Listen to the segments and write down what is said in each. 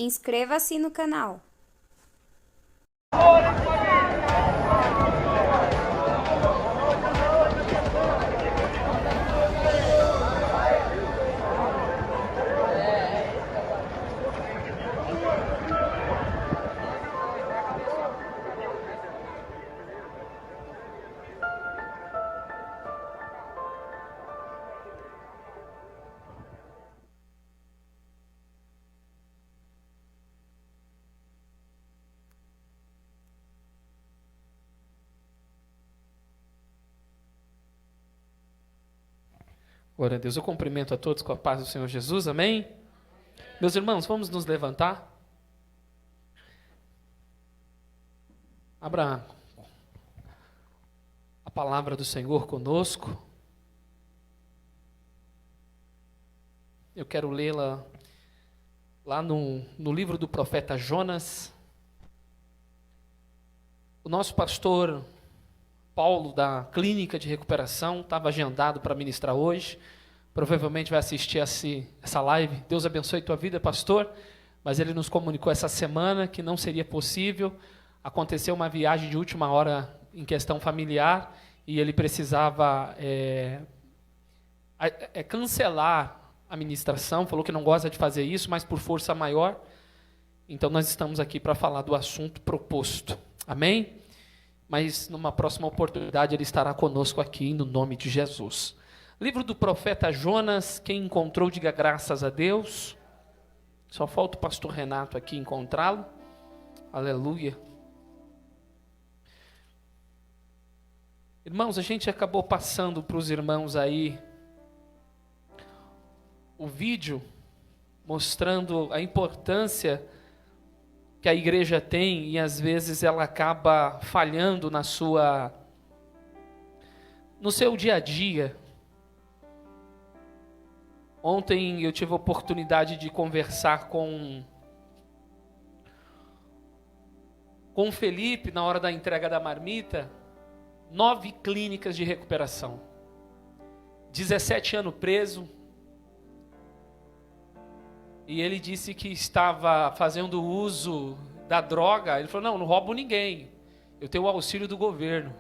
Inscreva-se no canal. Glória a Deus, eu cumprimento a todos com a paz do Senhor Jesus, amém? Meus irmãos, vamos nos levantar? Abra a palavra do Senhor conosco. Eu quero lê-la lá no livro do profeta Jonas. O nosso pastor Paulo, da Clínica de Recuperação, estava agendado para ministrar hoje. Provavelmente vai assistir essa live. Deus abençoe tua vida, pastor. Mas ele nos comunicou essa semana que não seria possível. Aconteceu uma viagem de última hora em questão familiar e ele precisava cancelar a ministração. Falou que não gosta de fazer isso, mas por força maior. Então nós estamos aqui para falar do assunto proposto. Amém? Mas numa próxima oportunidade ele estará conosco aqui, no nome de Jesus. Livro do profeta Jonas, quem encontrou, diga graças a Deus. Só falta o pastor Renato aqui encontrá-lo. Aleluia. Irmãos, a gente acabou passando para os irmãos aí o vídeo mostrando a importância que a igreja tem e às vezes ela acaba falhando no seu dia a dia. Ontem eu tive a oportunidade de conversar com o Felipe na hora da entrega da marmita. 9 clínicas de recuperação. 17 anos preso. E ele disse que estava fazendo uso da droga. Ele falou, não roubo ninguém. Eu tenho o auxílio do governo.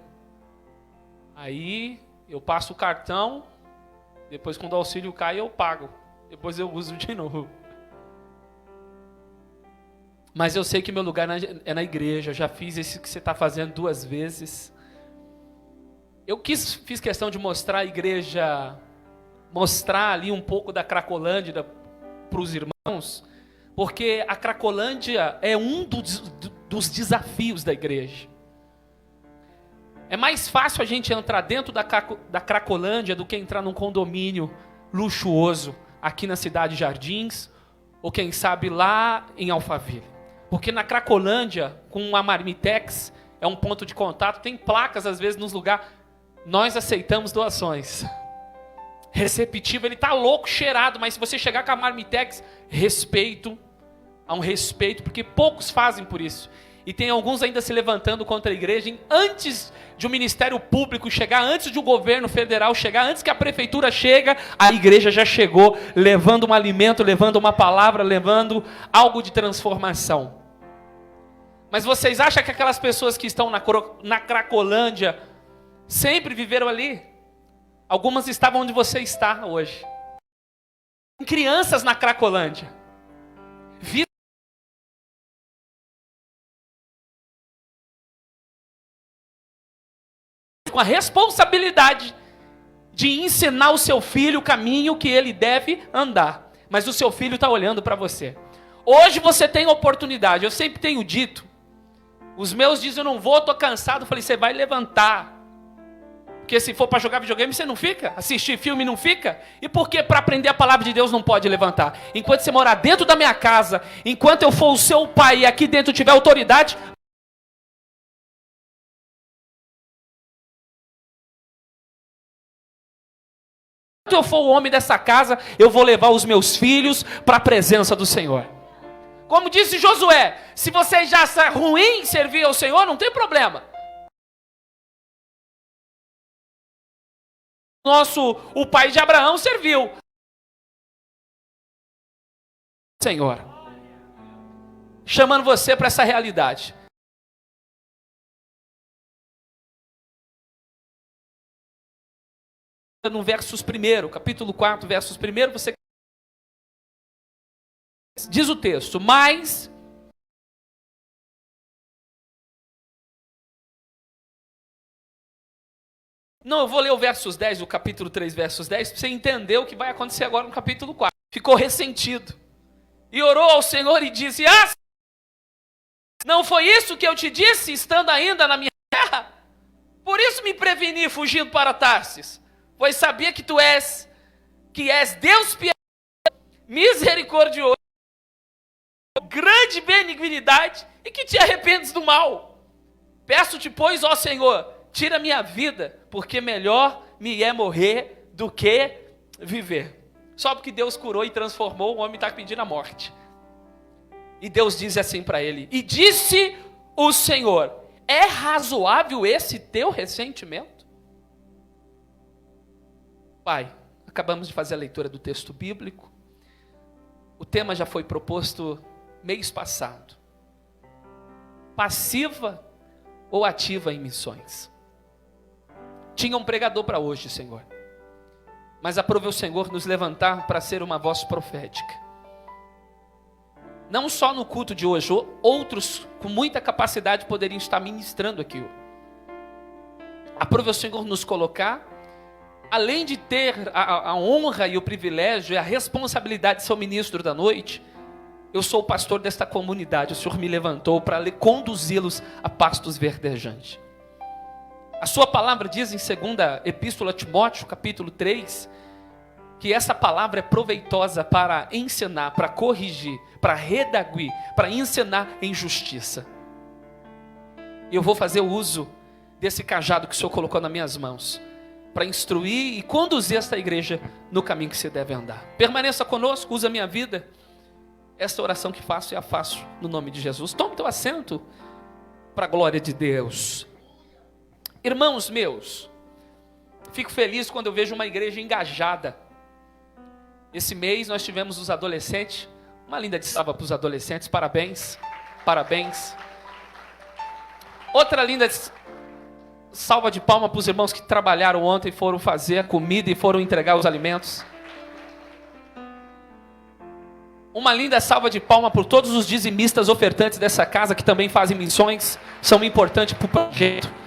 Aí eu passo o cartão, depois quando o auxílio cai eu pago. Depois eu uso de novo. Mas eu sei que meu lugar é na igreja. Eu já fiz isso que você está fazendo 2 vezes. Eu fiz questão de mostrar a igreja, mostrar ali um pouco da Cracolândia para os irmãos, porque a Cracolândia é um dos desafios da igreja. É mais fácil a gente entrar dentro da Cracolândia do que entrar num condomínio luxuoso aqui na cidade de Jardins, ou quem sabe lá em Alphaville. Porque na Cracolândia, com a Marmitex, é um ponto de contato, tem placas às vezes nos lugares, nós aceitamos doações. Receptivo, ele está louco, cheirado, mas se você chegar com a Marmitex, respeito, há um respeito, porque poucos fazem por isso. E tem alguns ainda se levantando contra a igreja, antes de um ministério público chegar, antes de um governo federal chegar, antes que a prefeitura chega, a igreja já chegou, levando um alimento, levando uma palavra, levando algo de transformação. Mas vocês acham que aquelas pessoas que estão na Cracolândia sempre viveram ali? Algumas estavam onde você está hoje. Tem crianças na Cracolândia. Com a responsabilidade de ensinar o seu filho o caminho que ele deve andar. Mas o seu filho está olhando para você. Hoje você tem oportunidade. Eu sempre tenho dito. Os meus dizem, eu não vou, estou cansado. Eu falei, você vai levantar. Porque se for para jogar videogame, você não fica. Assistir filme, não fica. E por que para aprender a palavra de Deus não pode levantar? Enquanto você morar dentro da minha casa, enquanto eu for o seu pai e aqui dentro tiver autoridade, enquanto eu for o homem dessa casa, eu vou levar os meus filhos para a presença do Senhor. Como disse Josué, se você já achar ruim servir ao Senhor, não tem problema. O pai de Abraão serviu. Senhor. chamando você para essa realidade. No versos 1, capítulo 4, versos 1, você diz o texto, mas não, eu vou ler o versos 10, o capítulo 3, versos 10, para você entender o que vai acontecer agora no capítulo 4. Ficou ressentido. E orou ao Senhor e disse, não foi isso que eu te disse, estando ainda na minha terra? Por isso me preveni fugindo para Tarsis, pois sabia que tu és Deus piedoso, misericordioso, grande benignidade, e que te arrependes do mal. Peço-te, pois, ó Senhor, tira minha vida, porque melhor me é morrer do que viver. Só porque Deus curou e transformou, o homem está pedindo a morte. E Deus diz assim para ele, e disse o Senhor, é razoável esse teu ressentimento? Pai, acabamos de fazer a leitura do texto bíblico. O tema já foi proposto mês passado. Passiva ou ativa em missões? Tinha um pregador para hoje, Senhor. Mas aprove o Senhor nos levantar para ser uma voz profética. Não só no culto de hoje, outros com muita capacidade poderiam estar ministrando aqui. Aprove o Senhor nos colocar, além de ter a honra e o privilégio e a responsabilidade de ser o ministro da noite, eu sou o pastor desta comunidade. O Senhor me levantou para conduzi-los a pastos verdejantes. A sua palavra diz em 2ª Epístola a Timóteo, capítulo 3, que essa palavra é proveitosa para ensinar, para corrigir, para redaguir, para ensinar em justiça. E eu vou fazer o uso desse cajado que o Senhor colocou nas minhas mãos, para instruir e conduzir esta igreja no caminho que você deve andar. Permaneça conosco, usa a minha vida. Esta oração que faço, eu a faço no nome de Jesus. Tome teu assento para a glória de Deus. Irmãos meus, fico feliz quando eu vejo uma igreja engajada. Esse mês nós tivemos os adolescentes, uma linda salva para os adolescentes, parabéns, parabéns. Outra linda salva de palma para os irmãos que trabalharam ontem, foram fazer a comida e foram entregar os alimentos. Uma linda salva de palma por todos os dizimistas ofertantes dessa casa que também fazem missões, são importantes para o projeto.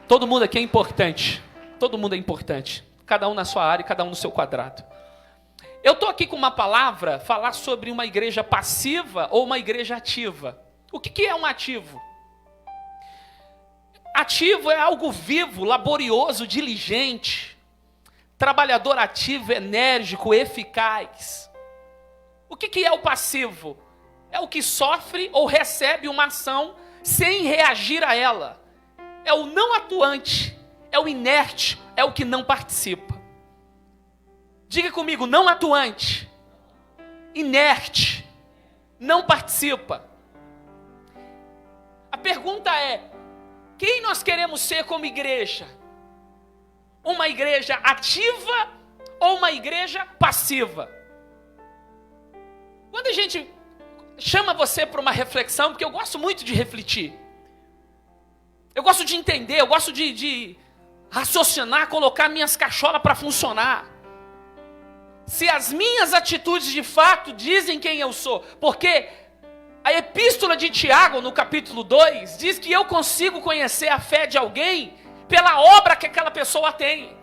Todo mundo aqui é importante, todo mundo é importante, cada um na sua área e cada um no seu quadrado. Eu estou aqui com uma palavra, falar sobre uma igreja passiva ou uma igreja ativa. O que é um ativo? Ativo é algo vivo, laborioso, diligente, trabalhador ativo, enérgico, eficaz. O que é o passivo? É o que sofre ou recebe uma ação sem reagir a ela. É o não atuante, é o inerte, é o que não participa. Diga comigo, não atuante, inerte, não participa. A pergunta é, quem nós queremos ser como igreja? Uma igreja ativa ou uma igreja passiva? Quando a gente chama você para uma reflexão, porque eu gosto muito de refletir, eu gosto de entender, eu gosto de raciocinar, colocar minhas cacholas para funcionar. Se as minhas atitudes de fato dizem quem eu sou, porque a epístola de Tiago, no capítulo 2, diz que eu consigo conhecer a fé de alguém pela obra que aquela pessoa tem,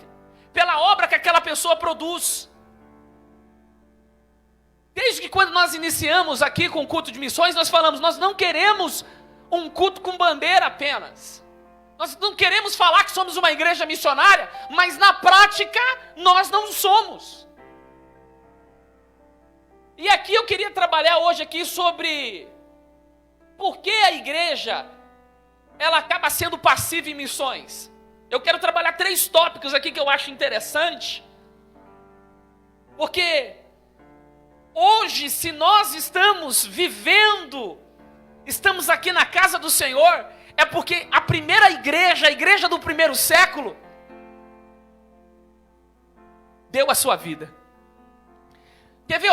pela obra que aquela pessoa produz. Desde que quando nós iniciamos aqui com o culto de missões, nós falamos, nós não queremos um culto com bandeira apenas. Nós não queremos falar que somos uma igreja missionária, mas na prática nós não somos. E aqui eu queria trabalhar hoje aqui sobre por que a igreja ela acaba sendo passiva em missões. Eu quero trabalhar 3 tópicos aqui que eu acho interessante. Porque hoje, se nós estamos vivendo, estamos aqui na casa do Senhor, é porque a primeira igreja, a igreja do primeiro século, deu a sua vida. Quer ver?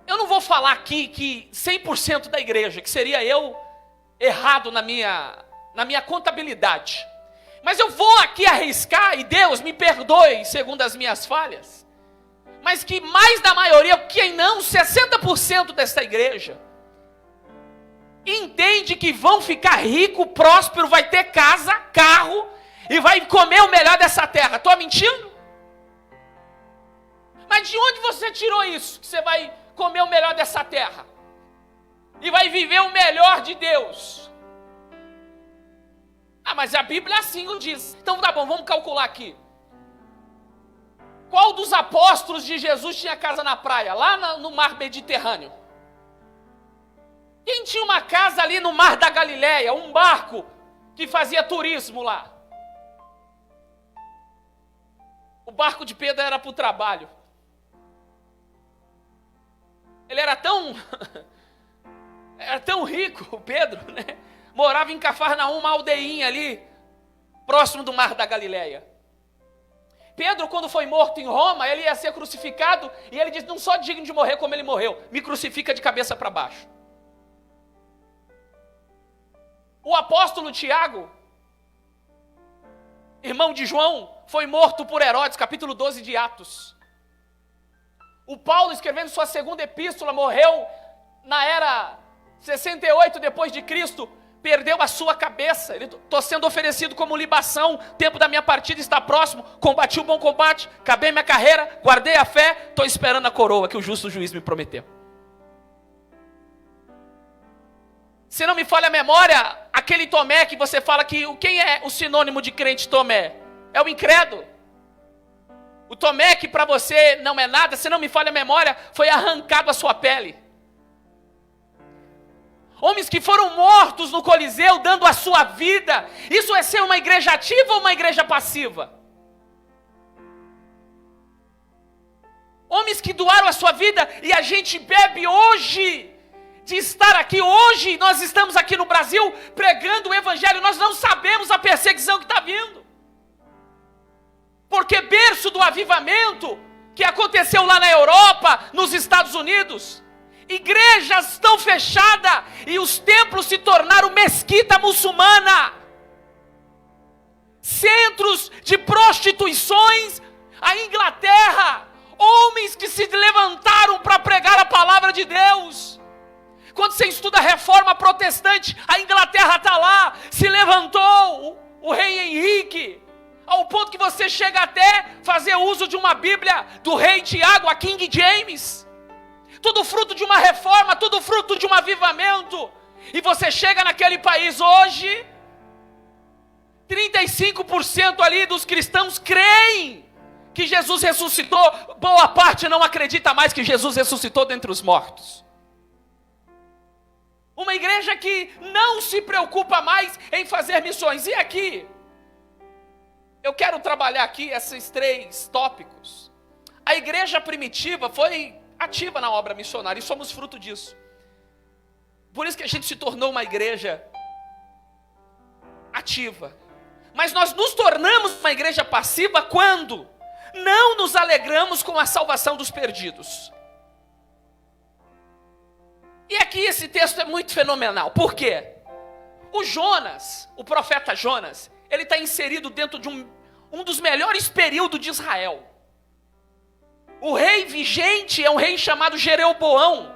Eu não vou falar aqui que 100% da igreja, que seria eu errado na minha contabilidade. Mas eu vou aqui arriscar, e Deus me perdoe segundo as minhas falhas, mas que mais da maioria, quem não, 60% desta igreja, entende que vão ficar rico, próspero, vai ter casa, carro, e vai comer o melhor dessa terra. Estou mentindo? Mas de onde você tirou isso? Que você vai comer o melhor dessa terra e vai viver o melhor de Deus? Ah, mas a Bíblia assim o diz. Então tá bom, vamos calcular aqui. Qual dos apóstolos de Jesus tinha casa na praia? Lá no mar Mediterrâneo. Quem tinha uma casa ali no mar da Galileia? Um barco que fazia turismo lá. O barco de Pedro era para o trabalho. Ele era tão rico, o Pedro, né? Morava em Cafarnaum, uma aldeinha ali, próximo do mar da Galileia. Pedro, quando foi morto em Roma, ele ia ser crucificado, e ele disse, não sou digno de morrer como ele morreu, me crucifica de cabeça para baixo. O apóstolo Tiago, irmão de João, foi morto por Herodes, capítulo 12 de Atos. O Paulo, escrevendo sua segunda epístola, morreu na era 68 depois de Cristo, perdeu a sua cabeça. Ele, estou sendo oferecido como libação, tempo da minha partida está próximo, combati o bom combate, acabei minha carreira, guardei a fé, estou esperando a coroa que o justo juiz me prometeu. Se não me falha a memória, aquele Tomé que você fala que quem é o sinônimo de crente Tomé? É o incrédulo. O Tomé que para você não é nada, se não me falha a memória, foi arrancado a sua pele. Homens que foram mortos no Coliseu, dando a sua vida. Isso é ser uma igreja ativa ou uma igreja passiva? Homens que doaram a sua vida, e a gente bebe hoje de estar aqui. Hoje nós estamos aqui no Brasil pregando o evangelho, nós não sabemos a perseguição que está vindo. Porque berço do avivamento que aconteceu lá na Europa, nos Estados Unidos, igrejas estão fechadas e os templos se tornaram mesquita muçulmana, centros de prostituições. A Inglaterra, homens que se levantaram para pregar a palavra de Deus. Quando você estuda a reforma protestante, a Inglaterra está lá, se levantou o rei Henrique, ao ponto que você chega até fazer uso de uma Bíblia do rei Tiago, a King James. Tudo fruto de uma reforma, tudo fruto de um avivamento. E você chega naquele país hoje, 35% ali dos cristãos creem que Jesus ressuscitou. Boa parte não acredita mais que Jesus ressuscitou dentre os mortos. Uma igreja que não se preocupa mais em fazer missões. E aqui, eu quero trabalhar aqui esses 3 tópicos. A igreja primitiva foi ativa na obra missionária e somos fruto disso. Por isso que a gente se tornou uma igreja ativa. Mas nós nos tornamos uma igreja passiva quando não nos alegramos com a salvação dos perdidos. E aqui esse texto é muito fenomenal. Por quê? O Jonas, o profeta Jonas, ele está inserido dentro de um dos melhores períodos de Israel. O rei vigente é um rei chamado Jeroboão,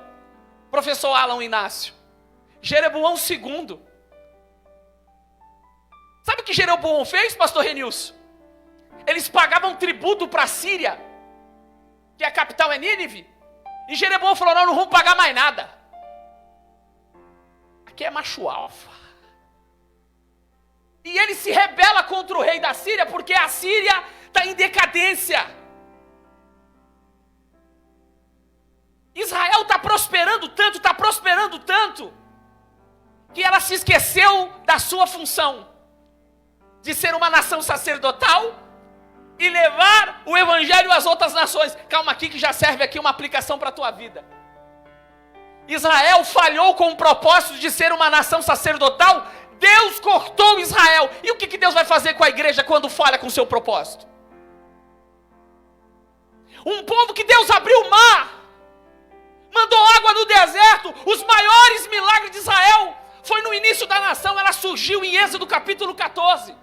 professor Alan Inácio. Jeroboão II. Sabe o que Jeroboão fez, pastor Renilson? Eles pagavam tributo para a Síria, que a capital é Nínive, e Jeroboão falou, não vamos pagar mais nada. Aqui é macho alfa. E ele se rebela contra o rei da Síria, porque a Síria está em decadência. Israel está prosperando tanto, que ela se esqueceu da sua função, de ser uma nação sacerdotal, e levar o evangelho às outras nações. Calma aqui que já serve aqui uma aplicação para a tua vida. Israel falhou com o propósito de ser uma nação sacerdotal, Deus cortou Israel. E o que Deus vai fazer com a igreja quando falha com o seu propósito? Um povo que Deus abriu o mar, mandou água no deserto. Os maiores milagres de Israel foi no início da nação. Ela surgiu em Êxodo capítulo 14.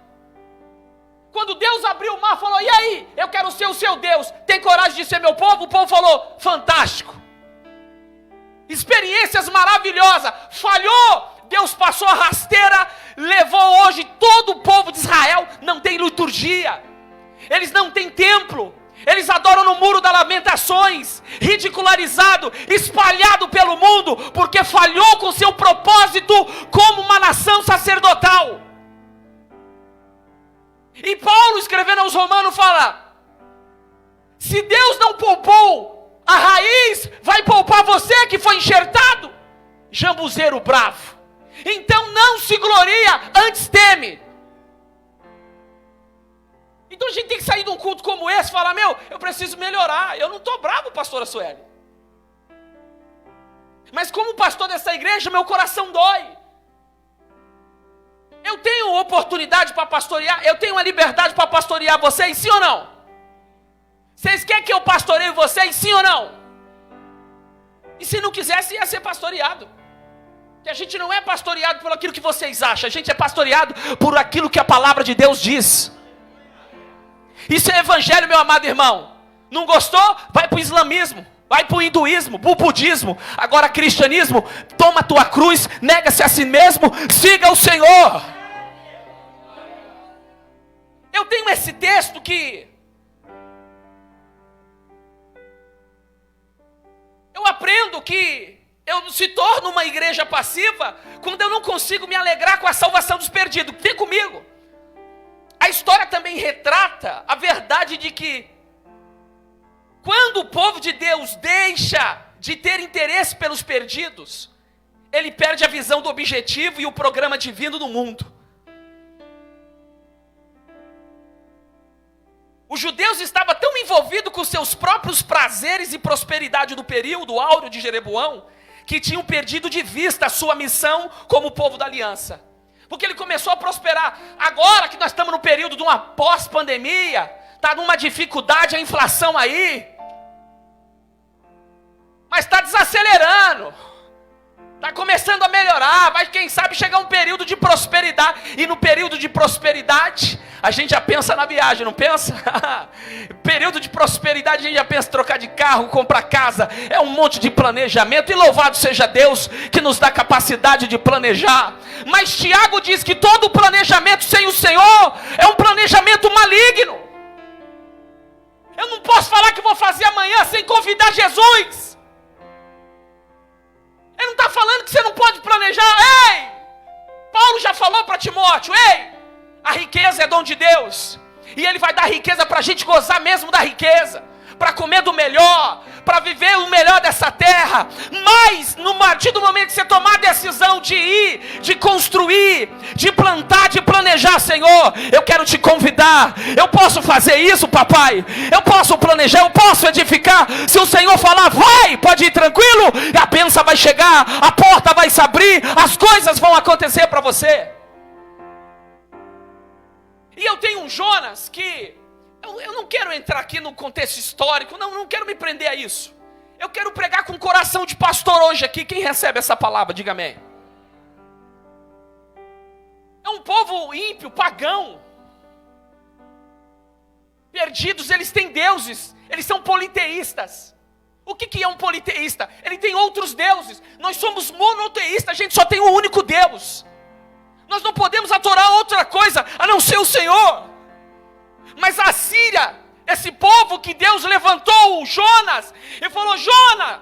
Quando Deus abriu o mar, falou: e aí, eu quero ser o seu Deus, tem coragem de ser meu povo? O povo falou: fantástico. Experiências maravilhosas. Falhou, Deus passou a rasteira, levou hoje todo o povo de Israel. Não tem liturgia, eles não têm templo, eles adoram no muro das lamentações, ridicularizado, espalhado pelo mundo, porque falhou com seu propósito como uma nação sacerdotal. E Paulo, escrevendo aos Romanos, fala: se Deus não poupou a raiz, vai poupar você que foi enxertado, jambuzeiro bravo. Então não se gloria, antes teme. Então a gente tem que sair de um culto como esse e falar: meu, eu preciso melhorar. Eu não estou bravo, pastora Sueli, mas como pastor dessa igreja, meu coração dói. Eu tenho oportunidade para pastorear, eu tenho a liberdade para pastorear vocês, sim ou não? Vocês querem que eu pastoreie vocês, sim ou não? E se não quisesse, ia ser pastoreado. Que a gente não é pastoreado por aquilo que vocês acham, a gente é pastoreado por aquilo que a palavra de Deus diz. Isso é evangelho, meu amado irmão. Não gostou? Vai para o islamismo, vai para o hinduísmo, para o budismo. Agora cristianismo, toma a tua cruz, nega-se a si mesmo, siga o Senhor. Eu tenho esse texto que eu aprendo que eu se torno uma igreja passiva quando eu não consigo me alegrar com a salvação dos perdidos. Vem comigo. A história também retrata a verdade de que quando o povo de Deus deixa de ter interesse pelos perdidos, ele perde a visão do objetivo e o programa divino no mundo. Os judeus estavam tão envolvidos com seus próprios prazeres e prosperidade do período áureo de Jeroboão, que tinham perdido de vista a sua missão como povo da aliança. Porque ele começou a prosperar. Agora que nós estamos no período de uma pós-pandemia, está numa dificuldade a inflação aí, mas está desacelerando, está começando a melhorar, vai quem sabe chegar um período de prosperidade. E no período de prosperidade, a gente já pensa na viagem, não pensa? Período de prosperidade, a gente já pensa em trocar de carro, comprar casa. É um monte de planejamento, e louvado seja Deus que nos dá capacidade de planejar. Mas Tiago diz que todo planejamento sem o Senhor é um planejamento maligno. Eu não posso falar que vou fazer amanhã sem convidar Jesus. Ele não está falando que você não pode planejar. Ei! Paulo já falou para Timóteo: ei, a riqueza é dom de Deus, e Ele vai dar riqueza para a gente gozar mesmo da riqueza, para comer do melhor, para viver o melhor dessa terra. Mas no partir do momento que você tomar a decisão de ir, de construir, de plantar, de planejar: Senhor, eu quero te convidar. Eu posso fazer isso, papai? Eu posso planejar, eu posso edificar. Se o Senhor falar, vai, pode ir tranquilo, a bênção vai chegar, a porta vai se abrir, as coisas vão acontecer para você. E eu tenho um Jonas que eu não quero entrar aqui no contexto histórico, não quero me prender a isso. Eu quero pregar com coração de pastor hoje aqui. Quem recebe essa palavra, diga amém. É um povo ímpio, pagão, perdidos, eles têm deuses, eles são politeístas. O que é um politeísta? Ele tem outros deuses. Nós somos monoteístas, a gente só tem um único Deus. Nós não podemos adorar outra coisa a não ser o Senhor. Mas a Síria, esse povo que Deus levantou, o Jonas, ele falou: Jonas,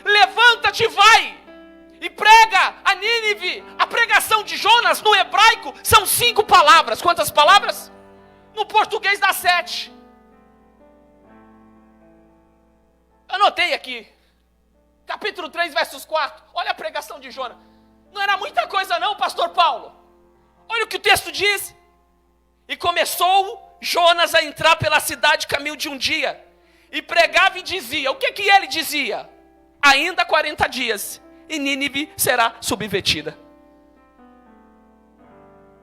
levanta-te e vai, e prega a Nínive. A pregação de Jonas no hebraico são 5 palavras. Quantas palavras? No português dá 7. Anotei aqui, capítulo 3, versos 4. Olha a pregação de Jonas. Não era muita coisa não, pastor Paulo. Olha o que o texto diz. E começou Jonas a entrar pela cidade caminho de um dia, e pregava e dizia: o que ele dizia? Ainda 40 dias, e Nínive será subvertida.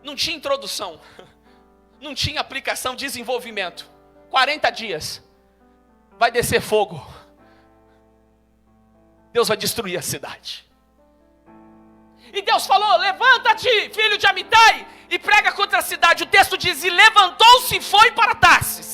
Não tinha introdução, não tinha aplicação, desenvolvimento. 40 dias, vai descer fogo. Deus vai destruir a cidade. E Deus falou: levanta-te, filho de Amitai, e prega contra a cidade. O texto diz: e levantou-se e foi para Tarsis.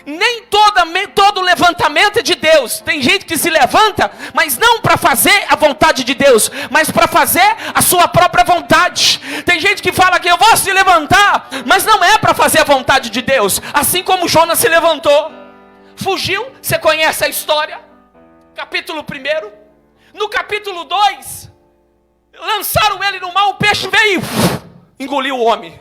Nem todo levantamento é de Deus. Tem gente que se levanta, mas não para fazer a vontade de Deus, mas para fazer a sua própria vontade. Tem gente que fala que eu vou se levantar, mas não é para fazer a vontade de Deus. Assim como Jonas se levantou, fugiu. Você conhece a história? Capítulo 1. No capítulo 2, lançaram ele no mar, o peixe veio e engoliu o homem.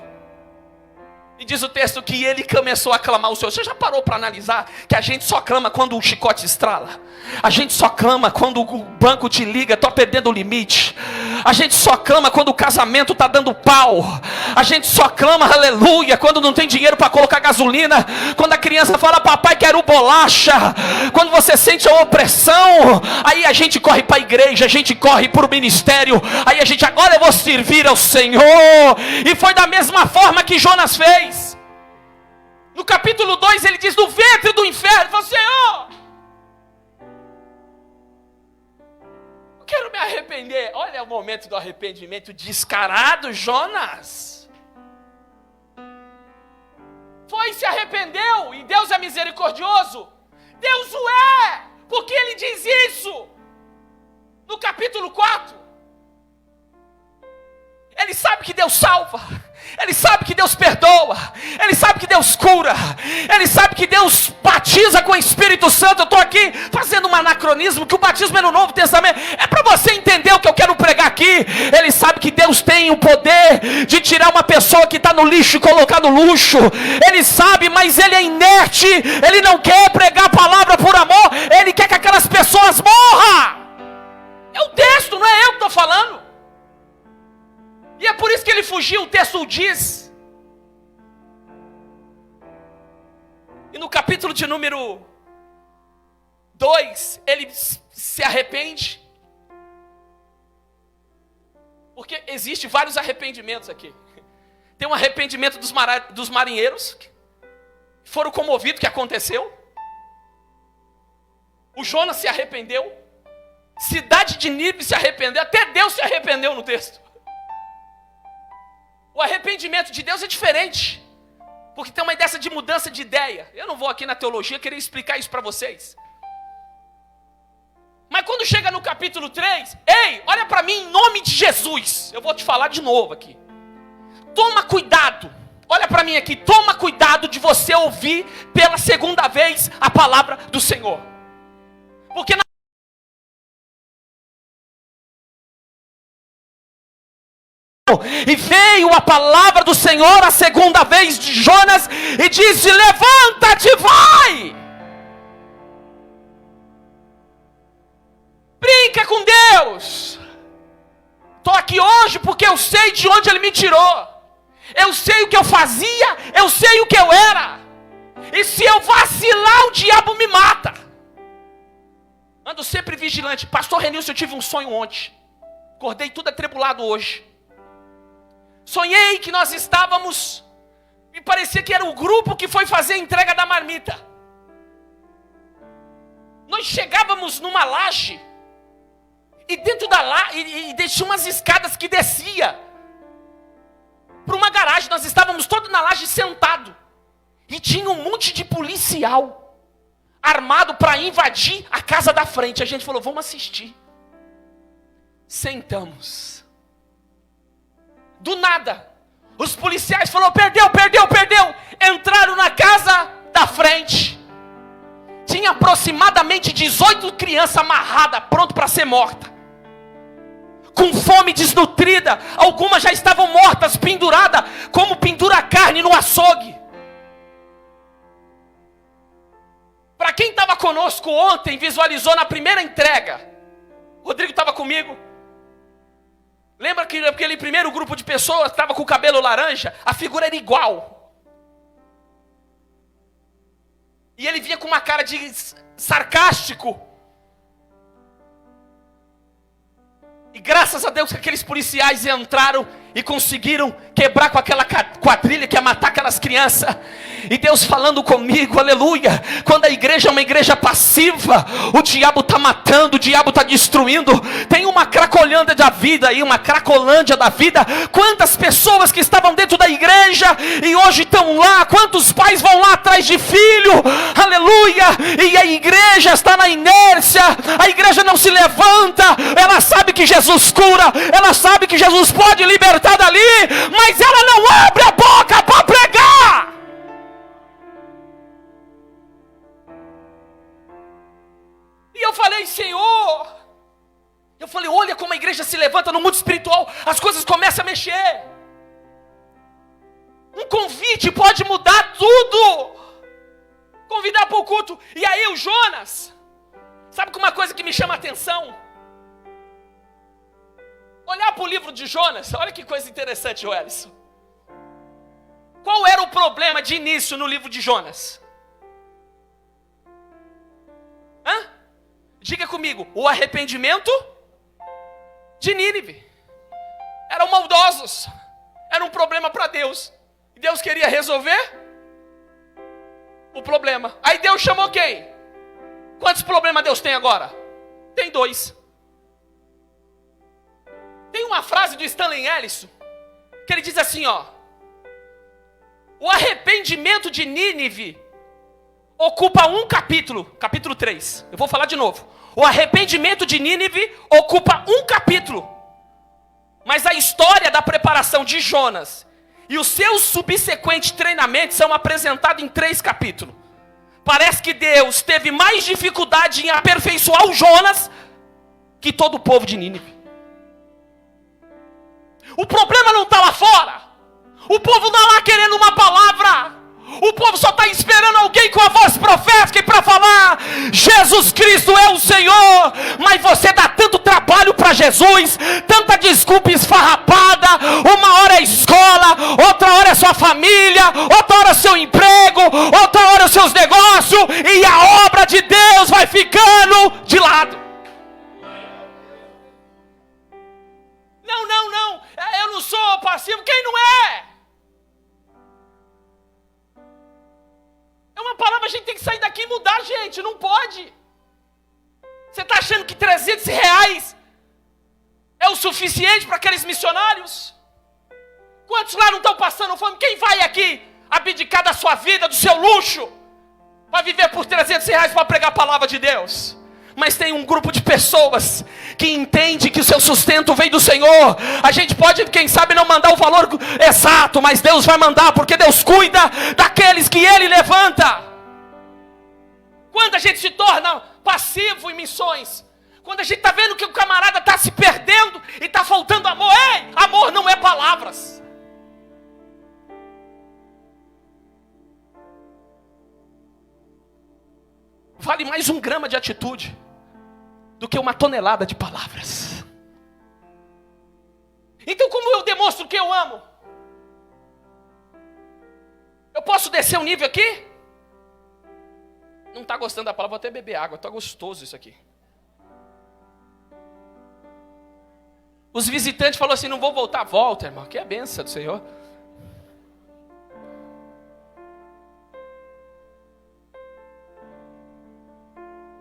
E diz o texto que ele começou a clamar ao Senhor. Você já parou para analisar que a gente só clama quando o chicote estrala? A gente só clama quando o banco te liga, estou perdendo o limite. A gente só clama quando o casamento está dando pau. A gente só clama, aleluia, quando não tem dinheiro para colocar gasolina. Quando a criança fala: papai, quero bolacha. Quando você sente a opressão, aí a gente corre para a igreja, a gente corre para o ministério. Aí a gente: agora eu vou servir ao Senhor. E foi da mesma forma que Jonas fez. No capítulo 2 ele diz: do ventre do inferno, ele falou: Senhor, eu quero me arrepender. Olha o momento do arrependimento descarado. Jonas foi e se arrependeu, e Deus é misericordioso. Deus o é, porque ele diz isso no capítulo 4. Ele sabe que Deus salva, ele sabe que Deus perdoa, ele sabe que Deus cura, ele sabe que Deus batiza com o Espírito Santo. Eu estou aqui fazendo um anacronismo, que o batismo é no Novo Testamento. É para você entender o que eu quero pregar aqui. Ele sabe que Deus tem o poder de tirar uma pessoa que está no lixo e colocar no luxo. Ele sabe, mas ele é inerte. Ele não quer pregar a palavra por amor, ele quer que aquelas pessoas morram. É o texto, não é eu que estou falando. E é por isso que ele fugiu, o texto diz. E no capítulo de número 2, ele se arrepende. Porque existe vários arrependimentos aqui. Tem um arrependimento dos marinheiros, que foram comovidos com o que aconteceu. O Jonas se arrependeu. Cidade de Nínive se arrependeu. Até Deus se arrependeu no texto. O arrependimento de Deus é diferente, porque tem uma ideia de mudança de ideia. Eu não vou aqui na teologia querer explicar isso para vocês. Mas quando chega no capítulo 3, ei, olha para mim em nome de Jesus. Eu vou te falar de novo aqui. Toma cuidado, olha para mim aqui. Toma cuidado de você ouvir pela segunda vez a palavra do Senhor. Porque e veio a palavra do Senhor a segunda vez de Jonas e disse: levanta-te, vai. Brinca com Deus. Estou aqui hoje porque eu sei de onde Ele me tirou. Eu sei o que eu fazia, eu sei o que eu era. E se eu vacilar, o diabo me mata. Ando sempre vigilante. Pastor Renilson, eu tive um sonho ontem. Acordei tudo atribulado hoje. Sonhei que nós estávamos, me parecia que era o grupo que foi fazer a entrega da marmita. Nós chegávamos numa laje, e dentro da laje, e deixou umas escadas que descia para uma garagem. Nós estávamos todos na laje sentado, e tinha um monte de policial armado para invadir a casa da frente. A gente falou: vamos assistir. Sentamos. Do nada, os policiais falaram: perdeu. Entraram na casa da frente. Tinha aproximadamente 18 crianças amarradas, pronto para ser morta. Com fome, desnutrida. Algumas já estavam mortas, penduradas, como pendura a carne no açougue. Para quem estava conosco ontem, visualizou na primeira entrega. Rodrigo estava comigo. Lembra que aquele primeiro grupo de pessoas estava com o cabelo laranja? A figura era igual. E ele vinha com uma cara de sarcástico. E graças a Deus que aqueles policiais entraram e conseguiram quebrar com aquela quadrilha que ia matar aquelas crianças. E Deus falando comigo, aleluia, quando a igreja é uma igreja passiva, o diabo está matando, o diabo está destruindo. Tem uma cracolândia da vida aí, uma cracolândia da vida. Quantas pessoas que estavam dentro da igreja e hoje estão lá, quantos pais vão lá atrás de filho, aleluia, e a igreja está na inércia, a igreja não se levanta. Ela sabe que Jesus cura, ela sabe que Jesus pode libertar dali, mas ela não abre a boca para pregar. E eu falei, Senhor, olha como a igreja se levanta no mundo espiritual, as coisas começam a mexer. Um convite pode mudar tudo. Convidar para o culto. E aí o Jonas, sabe que uma coisa que me chama a atenção? Olhar para o livro de Jonas, olha que coisa interessante, Wellison. Qual era o problema de início no livro de Jonas? Diga comigo, o arrependimento de Nínive. Eram maldosos, era um problema para Deus. E Deus queria resolver o problema. Aí Deus chamou quem? Quantos problemas Deus tem agora? Tem 2. Tem uma frase do Stanley Ellison, que ele diz assim, ó: o arrependimento de Nínive ocupa um capítulo, capítulo 3. Eu vou falar de novo. O arrependimento de Nínive ocupa um capítulo. Mas a história da preparação de Jonas e os seus subsequentes treinamentos são apresentados em 3 capítulos. Parece que Deus teve mais dificuldade em aperfeiçoar o Jonas que todo o povo de Nínive. O problema não está lá fora. O povo está lá querendo uma palavra. O povo só está esperando alguém com a voz profética para falar: Jesus Cristo é o Senhor. Mas você dá tanto trabalho para Jesus, tanta desculpa esfarrapada. Uma hora é escola, outra hora é sua família, outra hora é seu emprego, outra hora é seus negócios, e a obra de Deus vai ficando de lado. Não, eu não sou passivo. Quem não é? É uma palavra, a gente tem que sair daqui e mudar, gente, não pode. Você está achando que R$300 é o suficiente para aqueles missionários? Quantos lá não estão passando fome? Quem vai aqui abdicar da sua vida, do seu luxo, para viver por R$300 para pregar a palavra de Deus? Mas tem um grupo de pessoas que entende que o seu sustento vem do Senhor. A gente pode, quem sabe, não mandar o valor exato, mas Deus vai mandar, porque Deus cuida daqueles que Ele levanta. Quando a gente se torna passivo em missões, quando a gente está vendo que o camarada está se perdendo e está faltando amor, ei, amor não é palavras. Vale mais 1 grama de atitude do que 1 tonelada de palavras. Então, como eu demonstro que eu amo? Eu posso descer um nível aqui? Não está gostando da palavra, vou até beber água, está gostoso isso aqui. Os visitantes falaram assim: não vou voltar, volta, irmão, que é a bênção do Senhor.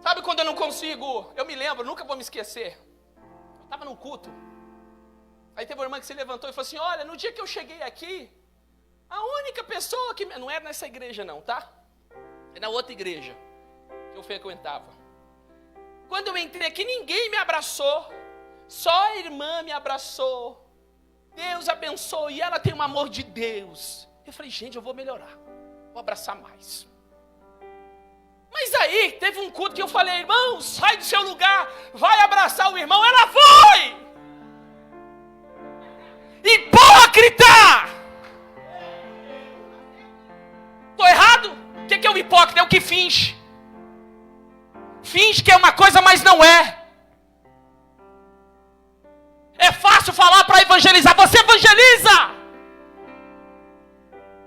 Sabe quando eu não consigo? Eu me lembro, nunca vou me esquecer. Eu estava num culto. Aí teve uma irmã que se levantou e falou assim: olha, no dia que eu cheguei aqui, a única pessoa que... Não era nessa igreja não, tá? É na outra igreja que eu frequentava. Quando eu entrei aqui, ninguém me abraçou. Só a irmã me abraçou. Deus abençoe. E ela tem um amor de Deus. Eu falei: gente, eu vou melhorar. Vou abraçar mais. Mas aí, teve um culto que eu falei: irmão, sai do seu lugar, vai abraçar o irmão. Ela foi! Hipócrita! Estou errado? O que é o hipócrita? É o que finge. Finge que é uma coisa, mas não é. É fácil falar para evangelizar. Você evangeliza!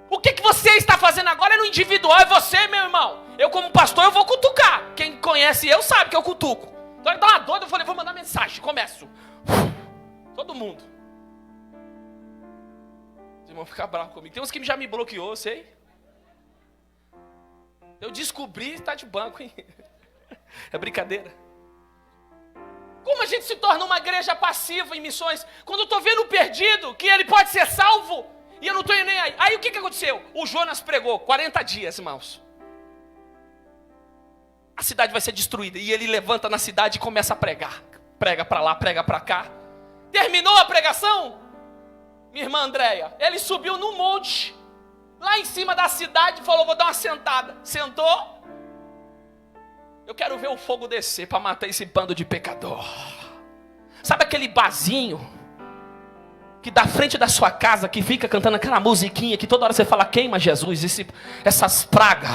O que você está fazendo agora é no individual, é você, meu irmão. Eu, como pastor, eu vou cutucar. Quem conhece eu sabe que eu cutuco. Então ele dá uma doida, eu falei: vou mandar mensagem, começo. Todo mundo. Os irmãos ficam bravos comigo. Tem uns que já me bloqueou, eu sei. Eu descobri, está de banco, hein? É brincadeira. Como a gente se torna uma igreja passiva em missões? Quando eu estou vendo o perdido, que ele pode ser salvo, e eu não estou nem aí. Aí o que aconteceu? O Jonas pregou 40 dias, irmãos. A cidade vai ser destruída. E ele levanta na cidade e começa a pregar. Prega para lá, prega para cá. Terminou a pregação? Minha irmã Andréia, ele subiu no monte, lá em cima da cidade, e falou, vou dar uma sentada. Sentou. Eu quero ver o fogo descer para matar esse bando de pecador. Sabe aquele barzinho que da frente da sua casa, que fica cantando aquela musiquinha, que toda hora você fala, queima Jesus, essas pragas.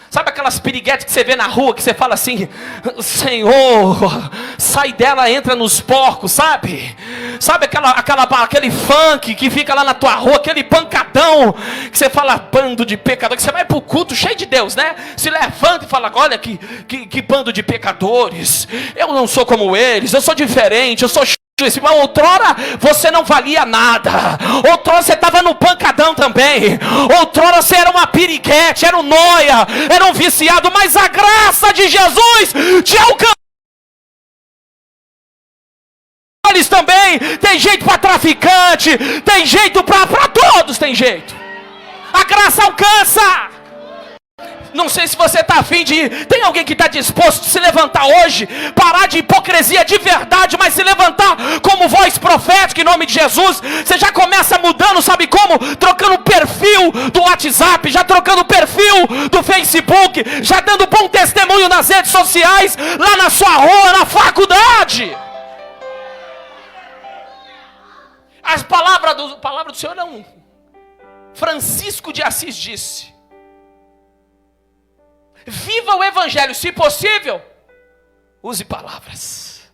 Sabe aquelas piriguetes que você vê na rua, que você fala assim, Senhor, sai dela, entra nos porcos, sabe? Sabe aquele funk que fica lá na tua rua, aquele pancadão, que você fala, bando de pecador, que você vai pro culto cheio de Deus, né? Se levanta e fala, olha que bando de pecadores, eu não sou como eles, eu sou diferente, eu sou mas outrora você não valia nada. Outrora você estava no pancadão também. Outrora você era uma piriguete, era um noia, era um viciado. Mas a graça de Jesus te alcançou. Eles também. Tem jeito para traficante, tem jeito para todos, tem jeito. A graça alcança. Não sei se você está afim de ir. Tem alguém que está disposto a se levantar hoje, parar de hipocrisia de verdade, mas se levantar como voz profética em nome de Jesus? Você já começa mudando, sabe como? Trocando o perfil do WhatsApp, já trocando o perfil do Facebook, já dando bom testemunho nas redes sociais, lá na sua rua, na faculdade. As palavras do Senhor não. Francisco de Assis disse: viva o evangelho, se possível, use palavras.